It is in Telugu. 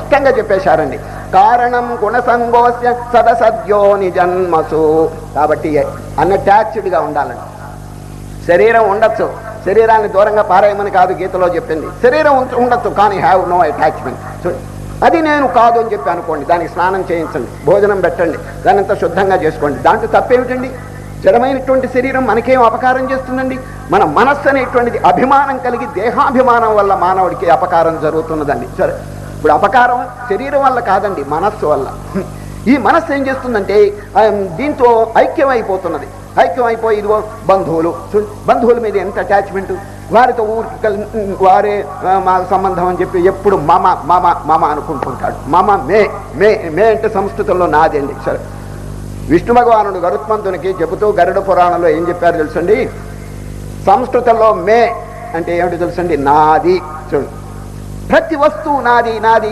స్పష్టంగా చెప్పేశారండి. కారణం గుణసంగోస్య సదసద్యోని జన్మసు. కాబట్టి అన్అటాచ్డ్గా ఉండాలండి. శరీరం ఉండొచ్చు, శరీరాన్ని దూరంగా పారేయమని కాదు గీతలో చెప్పింది. శరీరం ఉండొచ్చు కానీ హ్యావ్ నో అటాచ్మెంట్. అది నేను కాదు అని చెప్పి అనుకోండి, దానికి స్నానం చేయించండి, భోజనం పెట్టండి, దాన్ని అంతా శుద్ధంగా చేసుకోండి. దాంట్లో తప్పేమిటండి? జడమైనటువంటి శరీరం మనకేం అపకారం చేస్తుందండి? మన మనస్సు అనేటువంటిది అభిమానం కలిగి దేహాభిమానం వల్ల మానవుడికి అపకారం జరుగుతున్నదండి. సరే, ఇప్పుడు అపకారం శరీరం వల్ల కాదండి, మనస్సు వల్ల. ఈ మనస్సు ఏం చేస్తుందంటే దీంతో ఐక్యం అయిపోతున్నది. ఐక్యం అయిపోయి ఇదిగో బంధువుల మీద ఎంత అటాచ్మెంట్, వారితో ఊరికి వారే మా సంబంధం అని చెప్పి ఎప్పుడు మామ మామ మామ అనుకుంటుంటాడు. మామ మే మే మే అంటే సంస్కృతంలో నాది అండి. సరే, విష్ణు భగవానుడు గరుత్మంతునికి చెబుతూ గరుడ పురాణంలో ఏం చెప్పారు తెలుసండి? సంస్కృతంలో మే అంటే ఏమిటి తెలుసండి? నాది. చూడండి, ప్రతి వస్తువు నాది నాది